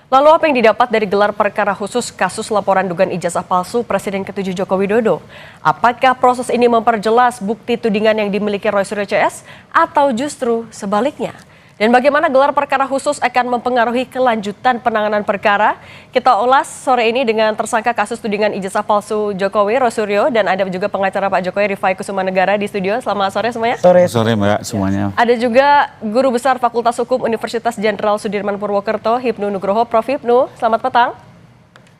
Lalu apa yang didapat dari gelar perkara khusus kasus laporan dugaan ijazah palsu Presiden ke-7 Joko Widodo? Apakah proses ini memperjelas bukti tudingan yang dimiliki Roy Suryo CS atau justru sebaliknya? Dan bagaimana gelar perkara khusus akan mempengaruhi kelanjutan penanganan perkara? Kita ulas sore ini dengan tersangka kasus tudingan ijazah palsu Jokowi, Roy Suryo, dan ada juga pengacara Pak Jokowi, Rifai Kusumanegara di studio. Selamat sore semuanya. Sore Mbak semuanya. Ada juga Guru Besar Fakultas Hukum Universitas Jenderal Sudirman Purwokerto, Hipnu Nugroho. Prof. Hipnu, selamat petang.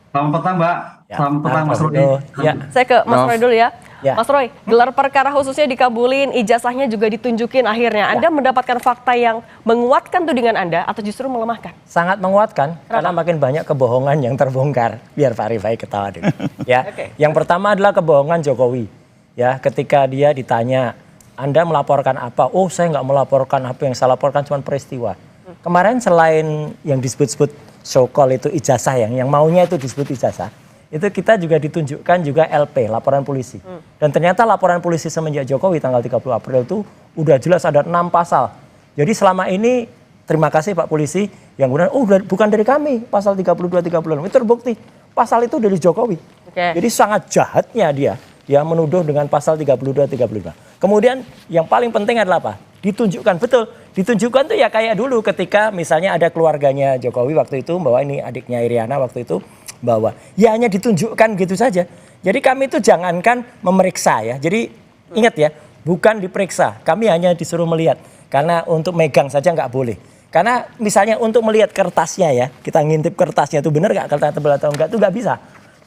Selamat petang, Mbak. Selamat petang, Mas Rudi. Ya. Saya ke Mas Roy dulu ya. Mas Roy, gelar perkara khususnya dikabulin, ijazahnya juga ditunjukin akhirnya. Anda mendapatkan fakta yang menguatkan tudingan Anda atau justru melemahkan? Sangat menguatkan. Karena makin banyak kebohongan yang terbongkar. Biar Pak Rifai ketawa dulu. Ya. Yang pertama adalah kebohongan Jokowi. Ya, ketika dia ditanya, Anda melaporkan apa? Oh, saya nggak melaporkan apa, yang saya laporkan cuma peristiwa. Kemarin selain yang disebut-sebut so-called itu ijazah, yang maunya itu disebut ijazah, itu kita juga ditunjukkan juga LP, laporan polisi. Dan ternyata laporan polisi semenjak Jokowi tanggal 30 April itu udah jelas ada 6 pasal. Jadi selama ini terima kasih Pak Polisi yang kemudian bukan dari kami pasal 32-36 itu terbukti pasal itu dari Jokowi. Jadi sangat jahatnya dia menuduh dengan pasal 32-35. Kemudian yang paling penting adalah apa? Ditunjukkan, betul. Ditunjukkan tuh ya kayak dulu ketika misalnya ada keluarganya Jokowi waktu itu bahwa ini adiknya Iriana waktu itu bahwa ya hanya ditunjukkan gitu saja. Jadi kami itu jangankan memeriksa ya. Jadi ingat ya, bukan diperiksa. Kami hanya disuruh melihat. Karena untuk megang saja nggak boleh. Karena misalnya untuk melihat kertasnya ya, kita ngintip kertasnya itu benar nggak, kertas tebal atau enggak itu nggak bisa.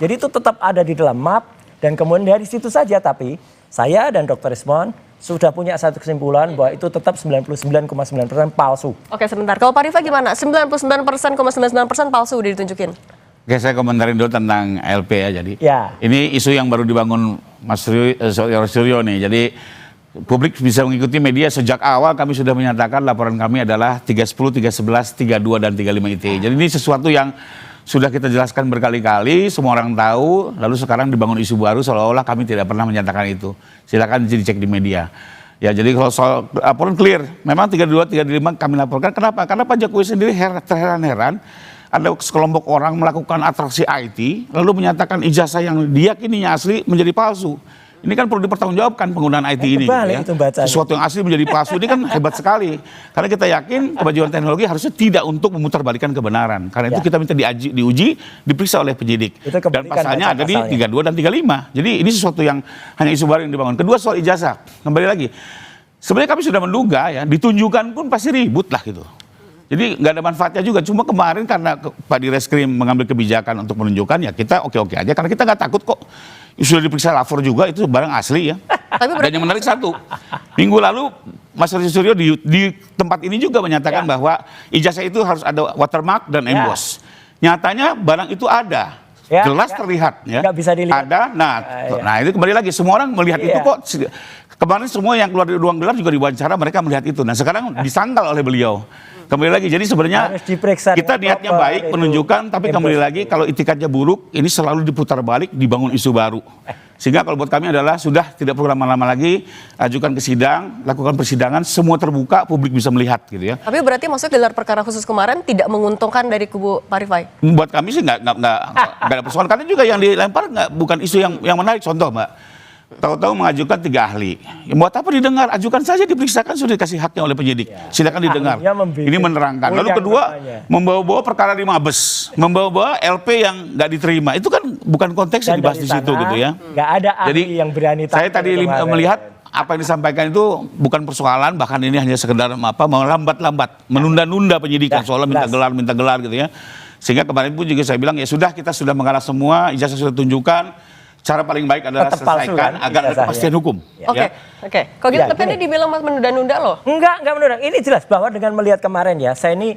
Jadi itu tetap ada di dalam map dan kemudian dari situ saja. Tapi saya dan Dr. Ismon sudah punya satu kesimpulan bahwa itu tetap 99,9% palsu. Oke, sebentar. Kalau Pak Rifai gimana? 99,99% palsu udah ditunjukin. Oke, saya komentarin dulu tentang LP ya. Jadi ini isu yang baru dibangun Mas Suryo nih. Jadi publik bisa mengikuti media sejak awal kami sudah menyatakan laporan kami adalah 310, 311, 32 dan 35 ITE. Jadi ini sesuatu yang sudah kita jelaskan berkali-kali, semua orang tahu, lalu sekarang dibangun isu baru seolah-olah kami tidak pernah menyatakan itu. Silakan dicek di media. Ya, jadi kalau soal laporan clear, memang 32, 35 kami laporkan. Kenapa? Karena Pak Jokowi sendiri terheran-heran ada sekelompok orang melakukan atraksi IT, lalu menyatakan ijazah yang diyakininya asli menjadi palsu. Ini kan perlu dipertanggungjawabkan penggunaan IT ini. Gitu ya. Sesuatu yang asli menjadi palsu ini kan hebat sekali. Karena kita yakin kemajuan teknologi harusnya tidak untuk memutarbalikkan kebenaran. Karena itu kita minta diuji, diperiksa oleh penyidik. Dan pasalnya ada di 32 dan 35. Jadi ini sesuatu yang hanya isu baru yang dibangun. Kedua soal ijazah, kembali lagi. Sebenarnya kami sudah menduga ya, ditunjukkan pun pasti ribut lah gitu. Jadi nggak ada manfaatnya juga. Cuma kemarin karena Pak Direskrim mengambil kebijakan untuk menunjukkan ya kita oke-oke aja. Karena kita nggak takut kok. Sudah diperiksa lapor juga itu barang asli ya. Dan yang menarik satu, minggu lalu Mas Suryo di tempat ini juga menyatakan bahwa ijazah itu harus ada watermark dan emboss. Nyatanya barang itu ada. Jelas terlihat ya. Nggak bisa dilihat. Ada. Nah itu kembali lagi semua orang melihat itu kok. Kemarin semua yang keluar dari ruang gelap juga diwawancara mereka melihat itu. Nah sekarang disangkal oleh beliau. Kembali lagi, jadi sebenarnya kita niatnya baik menunjukkan, tapi kembali lagi kalau itikadnya buruk, ini selalu diputar balik, dibangun isu baru. Sehingga kalau buat kami adalah sudah tidak perlu lama-lama lagi, ajukan ke sidang, lakukan persidangan, semua terbuka, publik bisa melihat gitu ya. Tapi berarti maksudnya gelar perkara khusus kemarin tidak menguntungkan dari kubu Pak Rifai? Buat kami sih nggak ada persoalan, karena juga yang dilempar bukan isu yang menarik. Contoh Mbak, tahu-tahu mengajukan 3 ahli. Ya, buat apa didengar? Ajukan saja, diperiksakan, sudah dikasih haknya oleh penyidik. Silakan didengar. Ini menerangkan. Lalu kedua, membawa-bawa perkara di Mabes, membawa-bawa LP yang nggak diterima. Itu kan bukan konteks yang dibahas di situ gitu ya. Nggak ada ahli yang berani. Saya tadi melihat apa yang disampaikan itu bukan persoalan, bahkan ini hanya sekedar melambat-lambat, menunda-nunda penyidikan soalnya minta gelar gitu ya. Sehingga kemarin pun juga saya bilang ya sudah, kita sudah mengalah semua, ijazah sudah tunjukkan. Cara paling baik adalah selesaikan agar ada kepastian hukum. Oke. Kalau gitu tapi ini dibilang menunda-nunda loh. Enggak menunda. Ini jelas bahwa dengan melihat kemarin ya, saya ini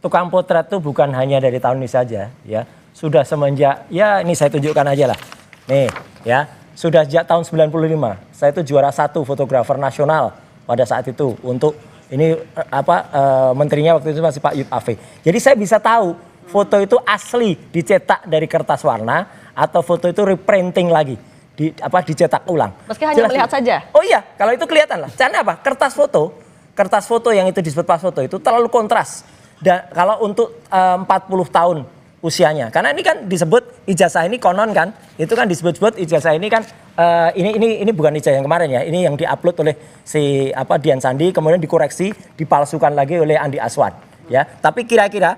tukang potret tuh bukan hanya dari tahun ini saja ya. Sudah semenjak, ya ini saya tunjukkan aja lah. Nih ya, sudah sejak tahun 95. Saya itu juara 1 fotografer nasional pada saat itu untuk ini menterinya waktu itu masih Pak Yud Afe. Jadi saya bisa tahu foto itu asli dicetak dari kertas warna atau foto itu reprinting lagi, dicetak ulang. Meski hanya melihat saja. Oh iya, kalau itu kelihatan lah. Caranya apa? Kertas foto yang itu disebut pas foto itu terlalu kontras. Dan kalau untuk 40 tahun usianya, karena ini kan disebut ijazah ini konon kan, itu kan disebut ijazah ini kan ini bukan ijazah yang kemarin ya, ini yang diupload oleh si Dian Sandi, kemudian dikoreksi, dipalsukan lagi oleh Andi Aswan ya. Tapi kira-kira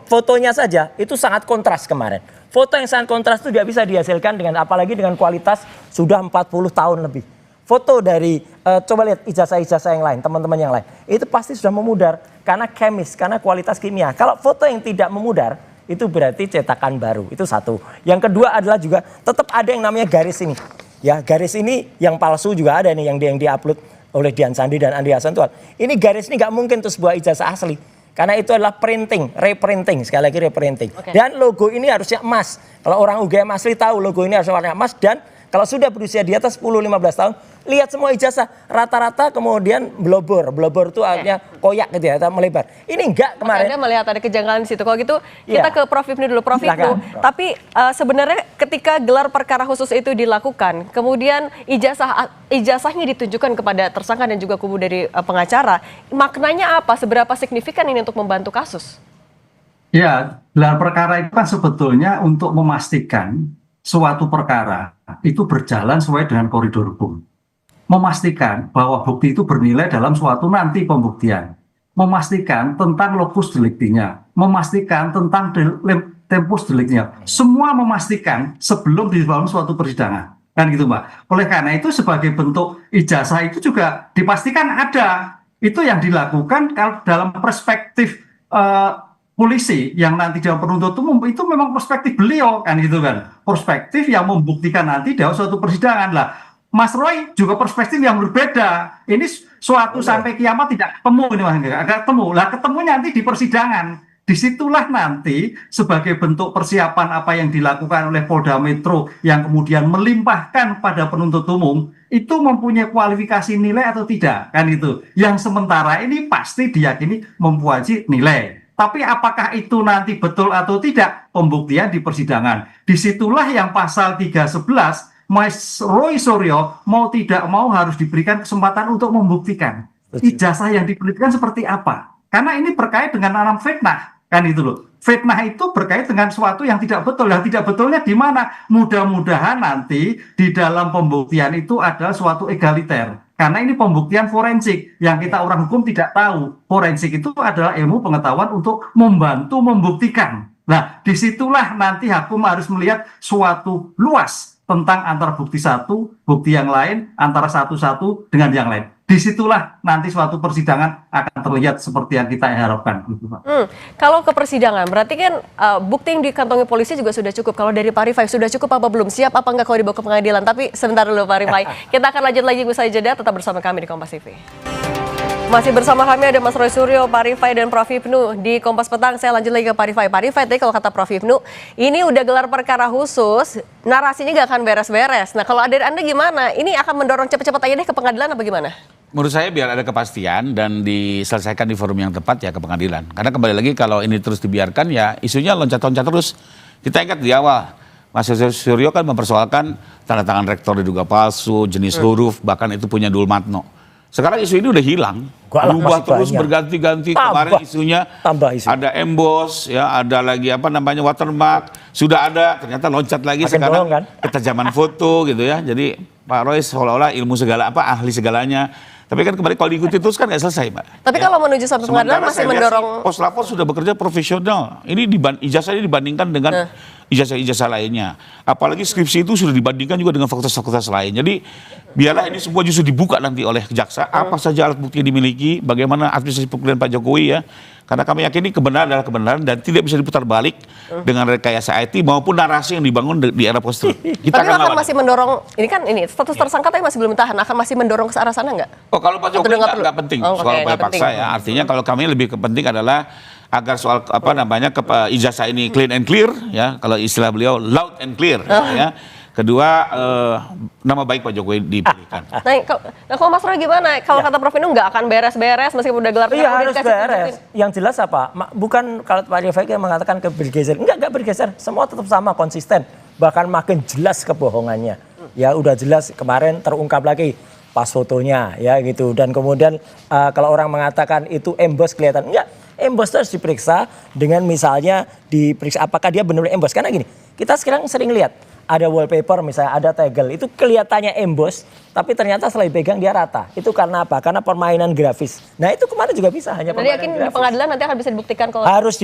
fotonya saja itu sangat kontras kemarin. Foto yang sangat kontras itu tidak bisa dihasilkan dengan apalagi dengan kualitas sudah 40 tahun lebih. Foto dari coba lihat ijazah-ijazah yang lain, teman-teman yang lain, itu pasti sudah memudar karena kemis, karena kualitas kimia. Kalau foto yang tidak memudar, itu berarti cetakan baru. Itu satu. Yang kedua adalah juga tetap ada yang namanya garis ini. Ya, garis ini yang palsu juga ada nih yang diupload oleh Dian Sandi dan Andi Hasan Tuan. Ini garis ini nggak mungkin tuh sebuah ijazah asli. Karena itu adalah printing, reprinting, sekali lagi reprinting. Okay. Dan logo ini harusnya emas. Kalau orang UGM asli tahu logo ini harusnya warna emas, dan kalau sudah berusia di atas 10-15 tahun, lihat semua ijazah rata-rata kemudian blobor itu artinya koyak gitu ya, atau melebar. Ini enggak kemarin. Anda melihat ada kejanggalan di situ. Kalau gitu kita ke Prof Hipnu dulu, Prof Hipnu. Tapi sebenarnya ketika gelar perkara khusus itu dilakukan, kemudian ijazahnya ditunjukkan kepada tersangka dan juga kubu dari pengacara, maknanya apa? Seberapa signifikan ini untuk membantu kasus? Ya, gelar perkara itu kan sebetulnya untuk memastikan suatu perkara itu berjalan sesuai dengan koridor hukum. Memastikan bahwa bukti itu bernilai dalam suatu nanti pembuktian. Memastikan tentang lokus deliktinya. Memastikan tentang tempus deliktinya. Semua memastikan sebelum dibangun suatu persidangan. Kan gitu, Mbak. Oleh karena itu sebagai bentuk ijazah itu juga dipastikan ada. Itu yang dilakukan kalau dalam perspektif polisi yang nanti dalam penuntut umum itu memang perspektif beliau kan gitu kan, perspektif yang membuktikan nanti dalam suatu persidangan lah. Mas Roy juga perspektif yang berbeda. Ini suatu sampai kiamat tidak ketemu ini Mas, agak ketemu lah, ketemunya nanti di persidangan. Disitulah nanti sebagai bentuk persiapan apa yang dilakukan oleh Polda Metro yang kemudian melimpahkan pada penuntut umum itu mempunyai kualifikasi nilai atau tidak kan itu. Yang sementara ini pasti diyakini mempunyai nilai. Tapi apakah itu nanti betul atau tidak? Pembuktian di persidangan. Disitulah yang pasal 311, Mas Roy Suryo mau tidak mau harus diberikan kesempatan untuk membuktikan. Ijazah yang diberikan seperti apa? Karena ini berkait dengan alam fitnah. Kan itu loh. Fitnah itu berkait dengan sesuatu yang tidak betul. Yang tidak betulnya di mana? Mudah-mudahan nanti di dalam pembuktian itu ada suatu egaliter. Karena ini pembuktian forensik yang kita orang hukum tidak tahu. Forensik itu adalah ilmu pengetahuan untuk membantu membuktikan. Nah, disitulah nanti hakim harus melihat suatu luas tentang antara bukti satu, bukti yang lain, antara satu-satu dengan yang lain. Disitulah nanti suatu persidangan akan terlihat seperti yang kita harapkan. Kalau ke persidangan, berarti kan bukti yang dikantongi polisi juga sudah cukup. Kalau dari Pak Rifai sudah cukup apa belum? Siap apa enggak kalau dibawa ke pengadilan? Tapi sebentar dulu Pak Rifai. Kita akan lanjut lagi usai jeda, tetap bersama kami di Kompas TV. Masih bersama kami ada Mas Roy Suryo, Pak Rifai, dan Prof Hipnu di Kompas Petang. Saya lanjut lagi ke Pak Rifai. Pak Rifai, tadi kalau kata Prof Hipnu, ini udah gelar perkara khusus, narasinya nggak akan beres-beres. Nah, kalau dari Anda gimana? Ini akan mendorong cepet-cepet aja deh ke pengadilan apa gimana? Menurut saya biar ada kepastian dan diselesaikan di forum yang tepat ya ke pengadilan. Karena kembali lagi kalau ini terus dibiarkan ya isunya loncat-loncat terus. Kita ingat di awal, Mas Suryo kan mempersoalkan tanda tangan rektor diduga palsu, jenis huruf, bahkan itu punya Dulmatno. Sekarang isu ini udah hilang, berubah terus berganti-ganti. Kemarin isunya ada emboss, ya ada lagi apa namanya watermark, sudah ada, ternyata loncat lagi makin sekarang kan? Ketajaman foto gitu ya. Jadi Pak Roy seolah-olah ilmu segala apa ahli segalanya. Tapi kan kemarin kalau diikuti terus kan nggak selesai, Pak. Tapi ya, kalau menuju sampai pengadilan masih mendorong. Poslapor sudah bekerja profesional. Ini ijazah ini dibandingkan dengan ijazah-ijazah lainnya. Apalagi skripsi itu sudah dibandingkan juga dengan fakultas-fakultas lain. Jadi biarlah ini semua justru dibuka nanti oleh jaksa. Apa saja alat bukti yang dimiliki, bagaimana administrasi pemilihan Pak Jokowi ya. Karena kami yakini kebenaran adalah kebenaran dan tidak bisa diputar balik dengan rekayasa IT maupun narasi yang dibangun di era post-truth. Tapi akan masih mendorong, ini status tersangka tapi masih belum tahan, akan masih mendorong ke arah sana nggak? Oh kalau Pak Jokowi nggak penting soal upaya paksa ya. Artinya kalau kami lebih penting adalah agar soal apa namanya ijazah ini clean and clear ya. Kalau istilah beliau loud and clear ya. Kedua, nama baik Pak Jokowi dipilihkan. Nah, kalau Mas Roy gimana? Kalau kata Prof Hipnu nggak akan beres-beres meskipun udah gelar. Iya harus beres. Yang jelas apa? Bukan kalau Pak Rifai mengatakan bergeser. Enggak bergeser. Semua tetap sama, konsisten. Bahkan makin jelas kebohongannya. Ya udah jelas kemarin terungkap lagi pas fotonya ya gitu. Dan kemudian kalau orang mengatakan itu emboss kelihatan. Enggak. Embos itu harus diperiksa dengan misalnya diperiksa apakah dia benar-benar embos. Karena gini, kita sekarang sering lihat ada wallpaper misalnya, ada tegel, itu kelihatannya embos, tapi ternyata setelah dipegang dia rata. Itu karena apa? Karena permainan grafis. Nah itu kemarin juga bisa hanya permainan yakin grafis. Di pengadilan nanti akan bisa dibuktikan kalau... Harus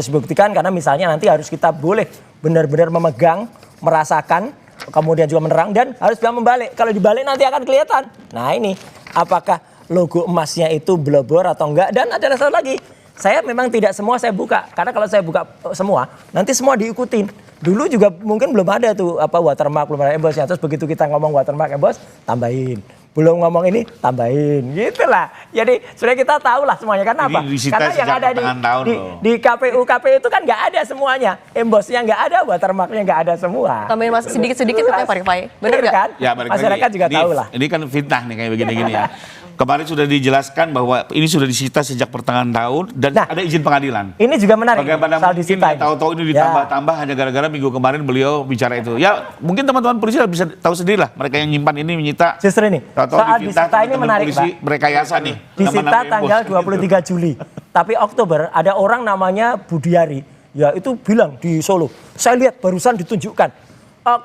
dibuktikan karena misalnya nanti harus kita boleh benar-benar memegang, merasakan, kemudian juga menerang dan harus bisa membalik. Kalau dibalik nanti akan kelihatan. Nah ini, apakah logo emasnya itu blobor atau enggak? Dan ada satu lagi, saya memang tidak semua saya buka. Karena kalau saya buka semua, nanti semua diikutin. Dulu juga mungkin belum ada tuh watermark, belum ada embosnya. Terus begitu kita ngomong watermark embos, tambahin. Belum ngomong ini, tambahin. Gitulah. Jadi sebenarnya kita tahu lah semuanya. Karena apa? Karena yang ada di KPU itu kan nggak ada semuanya. Embosnya nggak ada, watermarknya nggak ada semua. Tambahin masih sedikit-sedikit katanya Pak Rifai. Bener nggak? Kan? Ya, masyarakat juga tahu lah. Ini kan fitnah nih kayak begini-gini ya. Kemarin sudah dijelaskan bahwa ini sudah disita sejak pertengahan tahun dan ada izin pengadilan. Ini juga menarik. Bagaimana soal mungkin tahu-tahu ini ditambah-tambah hanya gara-gara minggu kemarin beliau bicara itu. Ya mungkin teman-teman polisi bisa tahu sendiri lah. Mereka yang nyimpan ini menyita. Justru ini. Soal disita ini menarik polisi, Pak. Merekayasa nih. Disita tanggal 23 Juli. Tapi Oktober ada orang namanya Budiari. Ya itu bilang di Solo. Saya lihat barusan ditunjukkan.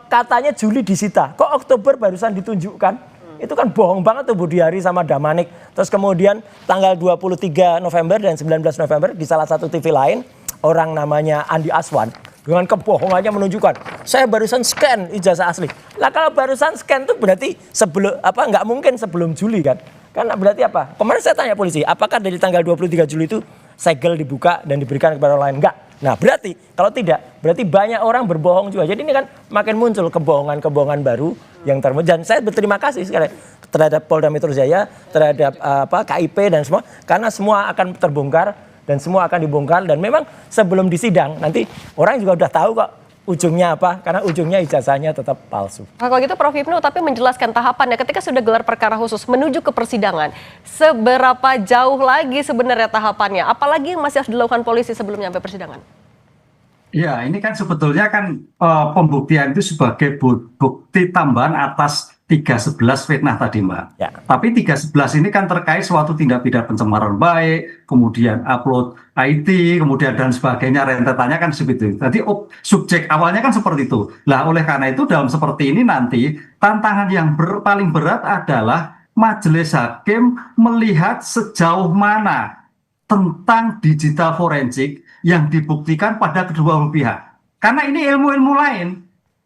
Katanya Juli disita. Kok Oktober barusan ditunjukkan? Itu kan bohong banget tuh Budiari sama Damanik. Terus kemudian tanggal 23 November dan 19 November di salah satu TV lain, orang namanya Andi Aswan dengan kebohongannya menunjukkan saya barusan scan ijazah asli. Lah kalau barusan scan tuh berarti sebelum nggak mungkin sebelum Juli kan? Karena berarti apa? Kemarin saya tanya polisi, apakah dari tanggal 23 Juli itu segel dibuka dan diberikan kepada orang lain? Enggak. Nah berarti kalau tidak, berarti banyak orang berbohong juga. Jadi ini kan makin muncul kebohongan-kebohongan baru yang dan saya berterima kasih sekali terhadap Polda Metro Jaya, terhadap KIP dan semua, karena semua akan terbongkar dan semua akan dibongkar dan memang sebelum disidang nanti orang juga udah tahu kok ujungnya apa, karena ujungnya ijazahnya tetap palsu. Nah, kalau gitu Prof Hipnu, tapi menjelaskan tahapannya ketika sudah gelar perkara khusus menuju ke persidangan, seberapa jauh lagi sebenarnya tahapannya? Apalagi yang masih harus dilakukan polisi sebelum nyampe persidangan? Ya, ini kan sebetulnya kan pembuktian itu sebagai bukti tambahan atas 311 fitnah tadi, Mbak. Ya. Tapi 311 ini kan terkait suatu tindak pidana pencemaran baik, kemudian upload IT, kemudian dan sebagainya, rentetannya kan seperti itu. Tadi subjek awalnya kan seperti itu. Nah, oleh karena itu dalam seperti ini nanti tantangan yang paling berat adalah majelis hakim melihat sejauh mana tentang digital forensik yang dibuktikan pada kedua pihak. Karena ini ilmu-ilmu lain.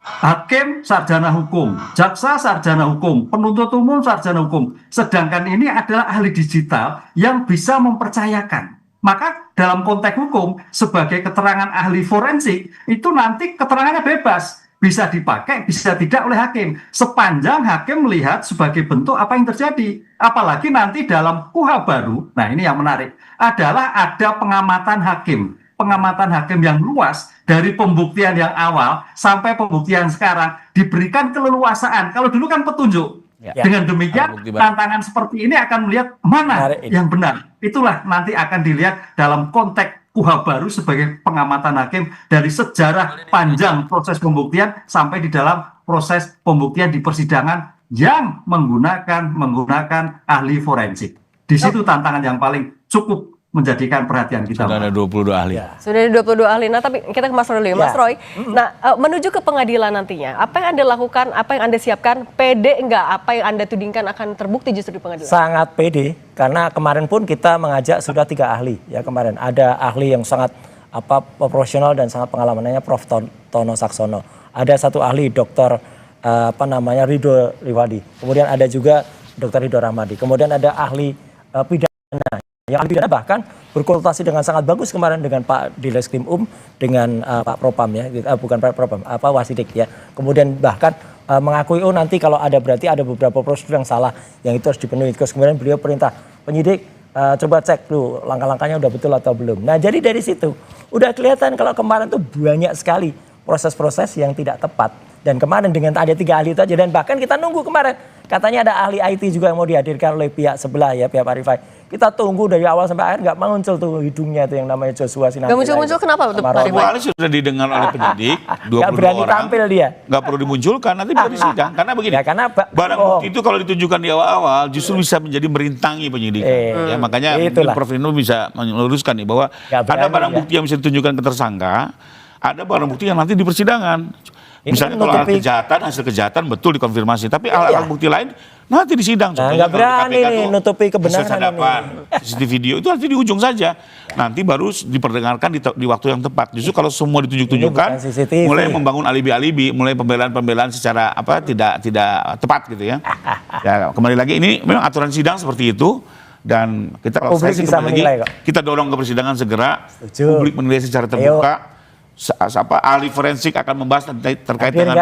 Hakim sarjana hukum, jaksa sarjana hukum, penuntut umum sarjana hukum. Sedangkan ini adalah ahli digital yang bisa mempercayakan. Maka dalam konteks hukum sebagai keterangan ahli forensik itu nanti keterangannya bebas. Bisa dipakai, bisa tidak oleh hakim. Sepanjang hakim melihat sebagai bentuk apa yang terjadi. Apalagi nanti dalam KUHA baru, nah ini yang menarik, adalah ada pengamatan hakim. Pengamatan hakim yang luas dari pembuktian yang awal sampai pembuktian sekarang diberikan keleluasaan. Kalau dulu kan petunjuk. Ya. Dengan demikian tantangan seperti ini akan melihat mana yang benar. Itulah nanti akan dilihat dalam konteks KUHA baru sebagai pengamatan hakim dari sejarah panjang proses pembuktian sampai di dalam proses pembuktian di persidangan yang menggunakan ahli forensik. Di situ tantangan yang paling cukup menjadikan perhatian kita. Sudah ada 22 ahli. Ya. Sudah ada 22 ahli. Nah, tapi kita ke Mas Roy dulu ya. Mas Roy. Nah, menuju ke pengadilan nantinya, apa yang Anda lakukan, apa yang Anda siapkan, pede enggak apa yang Anda tudingkan akan terbukti justru di pengadilan? Sangat pede, karena kemarin pun kita mengajak sudah 3 ahli ya kemarin. Ada ahli yang sangat profesional dan sangat pengalamannya Prof Tono Saksono. Ada satu ahli Dr. Ridho Liwadi. Kemudian ada juga Dr. Ridho Rahmadi. Kemudian ada ahli pidana. Yang ahli pidana bahkan berkonsultasi dengan sangat bagus kemarin dengan Pak Dileskrim dengan Pak Propam ya, bukan Pak Propam, Wasidik ya. Kemudian bahkan mengakui nanti kalau ada berarti ada beberapa prosedur yang salah yang itu harus dipenuhi. Terus kemudian beliau perintah penyidik coba cek dulu langkah-langkahnya udah betul atau belum. Nah jadi dari situ udah kelihatan kalau kemarin tuh banyak sekali proses-proses yang tidak tepat. Dan kemarin dengan ada 3 ahli itu aja dan bahkan kita nunggu kemarin katanya ada ahli IT juga yang mau dihadirkan oleh pihak sebelah ya, pihak Parify. Kita tunggu dari awal sampai akhir nggak muncul tuh hidungnya tuh yang namanya Joshua Sinatila. Nggak muncul-muncul kenapa tuh Parify? Awalnya sudah didengar oleh penyidik, 22 Nggak berani orang. tampil dia. Nggak perlu dimunculkan, nanti bisa disidang. Karena begini, Ya, karena barang bukti itu kalau ditunjukkan di awal-awal justru bisa menjadi merintangi penyidikan. Ya, makanya mungkin Prof. Nino bisa meluruskan nih bahwa ada barang bukti yang bisa ditunjukkan ke tersangka, ada barang bukti yang nanti di persidangan. Misalnya kalau ada kejahatan, hasil kejahatan betul dikonfirmasi, tapi alat bukti lain nanti di sidang. Nggak berani nih nutupi kebenaran CCTV video itu nanti di ujung saja. Nanti baru diperdengarkan di waktu yang tepat. Justru kalau semua ditunjuk-tunjukkan, mulai membangun alibi-alibi, mulai pembelaan-pembelaan secara tidak tepat gitu ya. Ya kembali lagi ini memang aturan sidang seperti itu. Dan kita kalau saya sih kembali lagi, kita dorong ke persidangan segera. Publik menilai secara terbuka. Ahli forensik akan membahas terkait dengan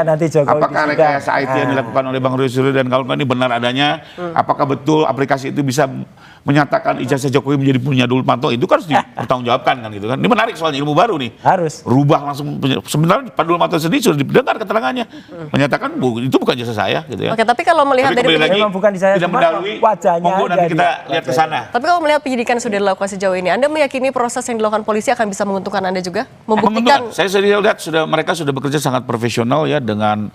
apakah rekayasa IT yang dilakukan oleh Bang Roy Suryo dan kawan-kawan ini benar adanya, apakah betul aplikasi itu bisa menyatakan ijazah Jokowi menjadi punya Nurtanto, itu kan harus dipertanggungjawabkan kan gitu kan. Ini menarik soalnya, ilmu baru nih. Harus rubah langsung. Sebenarnya Pak Nurtanto sendiri sudah didengar keterangannya, menyatakan itu bukan jasa saya gitu ya. Oke, tapi kalau melihat dari memang bukan di saya, tidak mendalui wajahnya, monggo nanti kita lihat ke sana. Tapi kalau melihat penyidikan sudah dilakukan sejauh ini, Anda meyakini proses yang dilakukan polisi akan bisa menguntungkan Anda juga? Membuktikan. Saya sudah lihat mereka sudah bekerja sangat profesional ya, dengan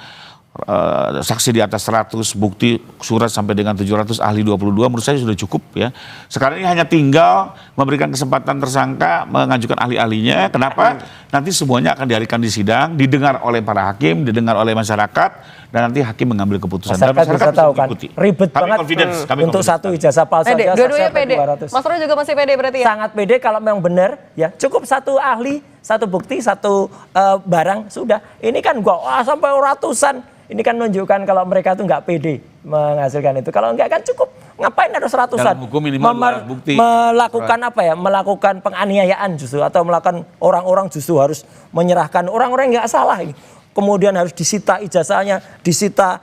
saksi di atas 100, bukti surat sampai dengan 700, ahli 22, menurut saya sudah cukup ya. Sekarang ini hanya tinggal memberikan kesempatan tersangka mengajukan ahli-ahlinya. Kenapa? Nanti semuanya akan dihadirkan di sidang, didengar oleh para hakim, didengar oleh masyarakat, dan nanti hakim mengambil keputusan. Masyarakat bisa tahu kan, ribet banget untuk satu ijazah palsu saja. Dua-duanya pede. Mas Roy juga masih pede berarti ya? Sangat pede kalau memang benar ya, cukup satu ahli, satu bukti, satu barang, sudah. Ini kan sampai ratusan. Ini kan menunjukkan kalau mereka tuh nggak pede menghasilkan itu. Kalau nggak kan cukup. Ngapain harus ratusan? Dalam hukum minimal bukti. Melakukan apa ya? Melakukan penganiayaan justru, atau melakukan orang-orang justru harus menyerahkan orang-orang yang nggak salah ini. Kemudian harus disita ijazahnya, disita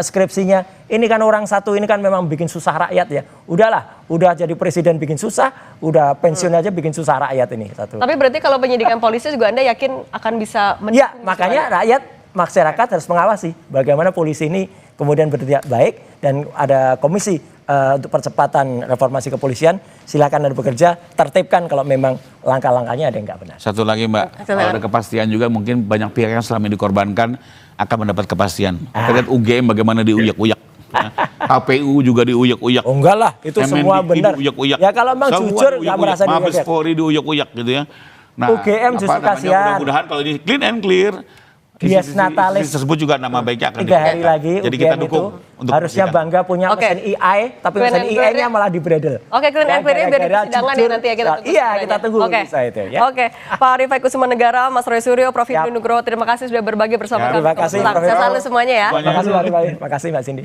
skripsinya. Ini kan orang satu ini kan memang bikin susah rakyat ya. Udahlah, udah jadi presiden bikin susah, udah pensiun aja bikin susah rakyat ini satu. Tapi berarti kalau penyidikan polisi juga Anda yakin akan bisa ya, makanya masyarakat harus mengawasi bagaimana polisi ini kemudian bertindak baik, dan ada komisi untuk percepatan reformasi kepolisian. Silakan Anda bekerja, tertibkan kalau memang langkah-langkahnya ada yang nggak benar. Satu lagi Mbak, kalau ada kepastian juga mungkin banyak pihak yang selama ini dikorbankan akan mendapat kepastian. Kita lihat UGM bagaimana diuyak-uyak. KPU juga diuyak-uyak. Oh enggak lah, itu semua benar. Ya kalau memang jujur nggak merasa diuyak. Mabes Polri diuyak-uyak gitu ya. Nah, UGM justru kasihan. Mudah-mudahan kalau ini clean and clear. Bias Natalis tersebut juga nama baiknya akan 3 hari lagi. Jadi kita dukung untuk harusnya bangga punya mesin AI, tapi mesin AI-nya malah dibredel. Oke, clean and clear biar persidangan ya nanti ya kita tunggu. Iya, kita tunggu itu ya. Oke, Pak Rifai Kusuma Negara, Mas Roy Suryo, Prof. Hipnu Nugroho, terima kasih sudah berbagi bersama kami. Terima kasih, Sehat selalu semuanya ya. Terima kasih Pak Rifai, terima kasih Mbak Cindy.